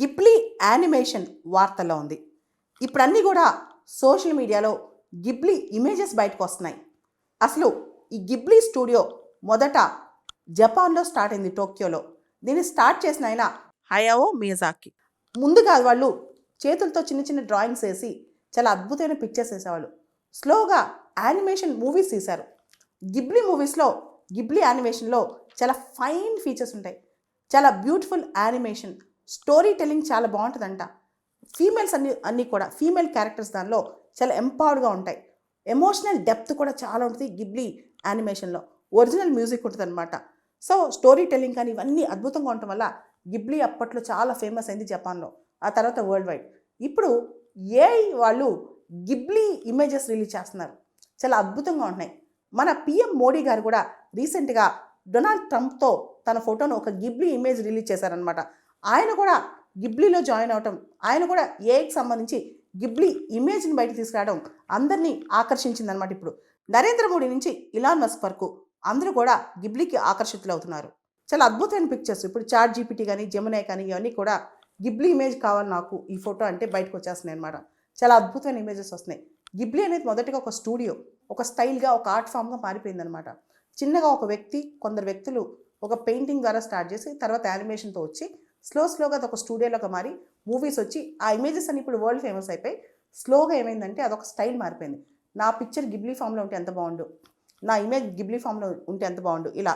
Ghibli animation వార్తల్లో ఉంది. ఇప్పుడన్నీ కూడా సోషల్ మీడియాలో గిబ్లీ ఇమేజెస్ బయటకు వస్తున్నాయి. అసలు ఈ గిబ్లీ స్టూడియో మొదట జపాన్లో స్టార్ట్ అయింది, టోక్యోలో. దీన్ని స్టార్ట్ చేసిన ఆయన హయావో మియాజాకి. ముందుగా వాళ్ళు చేతులతో చిన్న చిన్న డ్రాయింగ్స్ వేసి చాలా అద్భుతమైన పిక్చర్స్ వేసేవాళ్ళు. స్లోగా యానిమేషన్ మూవీస్ తీశారు. గిబ్లీ మూవీస్లో, గిబ్లీ యానిమేషన్లో చాలా ఫైన్ ఫీచర్స్ ఉంటాయి. చాలా బ్యూటిఫుల్ యానిమేషన్, స్టోరీ టెల్లింగ్ చాలా బాగుంటుందంట. ఫీమేల్స్ అన్నీ కూడా ఫీమేల్ క్యారెక్టర్స్ దానిలో చాలా ఎంపవర్డ్గా ఉంటాయి. ఎమోషనల్ డెప్త్ కూడా చాలా ఉంటుంది గిబ్లీ యానిమేషన్లో. ఒరిజినల్ మ్యూజిక్ ఉంటుంది అనమాట. సో స్టోరీ టెల్లింగ్ కానీ ఇవన్నీ అద్భుతంగా ఉండటం వల్ల గిబ్లీ అప్పట్లో చాలా ఫేమస్ అయింది జపాన్లో, ఆ తర్వాత వరల్డ్ వైడ్. ఇప్పుడు ఏఐ వాళ్ళు గిబ్లీ ఇమేజెస్ రిలీజ్ చేస్తున్నారు, చాలా అద్భుతంగా ఉంటున్నాయి. మన పిఎం మోడీ గారు కూడా రీసెంట్గా డొనాల్డ్ ట్రంప్తో తన ఫోటోను ఒక గిబ్లీ ఇమేజ్ రిలీజ్ చేశారనమాట. ఆయన కూడా గిబ్లీలో జాయిన్ అవటం, ఆయన కూడా ఏఐకి సంబంధించి గిబ్లీ ఇమేజ్ని బయట తీసుకురావడం అందరినీ ఆకర్షించిందనమాట. ఇప్పుడు నరేంద్ర మోడీ నుంచి ఇలాన్ మస్క్ వరకు అందరూ కూడా గిబ్లీకి ఆకర్షితులు అవుతున్నారు. చాలా అద్భుతమైన పిక్చర్స్ ఇప్పుడు చాట్ జీపీటీ కానీ, జెమినై కానీ ఇవన్నీ కూడా గిబ్లీ ఇమేజ్ కావాలి నాకు ఈ ఫోటో అంటే బయటకు వచ్చేస్తున్నాయి అనమాట. చాలా అద్భుతమైన ఇమేజెస్ వస్తున్నాయి. గిబ్లీ అనేది మొదటిగా ఒక స్టూడియో, ఒక స్టైల్గా, ఒక ఆర్ట్ ఫామ్గా మారిపోయిందనమాట. చిన్నగా ఒక వ్యక్తి, కొందరు వ్యక్తులు ఒక పెయింటింగ్ ద్వారా స్టార్ట్ చేసి తర్వాత యానిమేషన్తో వచ్చి స్లోగా అది ఒక స్టూడియోలోకి మారి మూవీస్ వచ్చి ఆ ఇమేజెస్ అన్ని ఇప్పుడు వరల్డ్ ఫేమస్ అయిపోయి స్లోగా ఏమైందంటే అదొక స్టైల్ మారిపోయింది. నా పిక్చర్ గిబ్లీ ఫామ్లో ఉంటే ఎంత బాగుండు, నా ఇమేజ్ గిబ్లీ ఫామ్లో ఉంటే ఎంత బాగుండు, ఇలా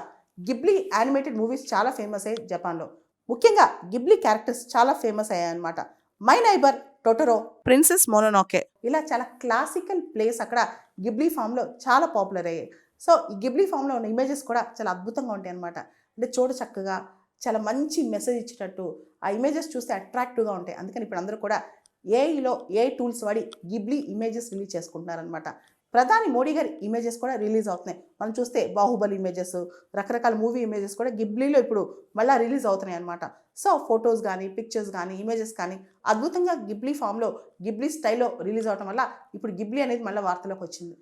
గిబ్లీ యానిమేటెడ్ మూవీస్ చాలా ఫేమస్ అయ్యాయి జపాన్లో. ముఖ్యంగా గిబ్లీ క్యారెక్టర్స్ చాలా ఫేమస్ అయ్యాయన్నమాట. మై నైబర్ టొటరో, ప్రిన్సెస్ మోనోనోకే, ఇలా చాలా క్లాసికల్ ప్లేస్ అక్కడ గిబ్లీ ఫామ్లో చాలా పాపులర్ అయ్యాయి. సో ఈ గిబ్లీ ఫామ్లో ఉన్న ఇమేజెస్ కూడా చాలా అద్భుతంగా ఉంటాయి అన్నమాట. అంటే చూడ చక్కగా చాలా మంచి మెసేజ్ ఇచ్చేటట్టు ఆ ఇమేజెస్ చూస్తే అట్రాక్టివ్గా ఉంటాయి. అందుకని ఇప్పుడు అందరూ కూడా ఏఐ టూల్స్ వాడి గిబ్లీ ఇమేజెస్ రిలీజ్ చేసుకుంటున్నారనమాట. ప్రధాని మోడీ గారి ఇమేజెస్ కూడా రిలీజ్ అవుతున్నాయి. మనం చూస్తే బాహుబలి ఇమేజెస్, రకరకాల మూవీ ఇమేజెస్ కూడా గిబ్లీలో ఇప్పుడు మళ్ళీ రిలీజ్ అవుతున్నాయి అనమాట. సో ఫొటోస్ కానీ, పిక్చర్స్ కానీ, ఇమేజెస్ కానీ అద్భుతంగా గిబ్లీ ఫామ్లో, గిబ్లీ స్టైల్లో రిలీజ్ అవడం వల్ల ఇప్పుడు గిబ్లీ అనేది మళ్ళీ వార్తలోకి వచ్చింది.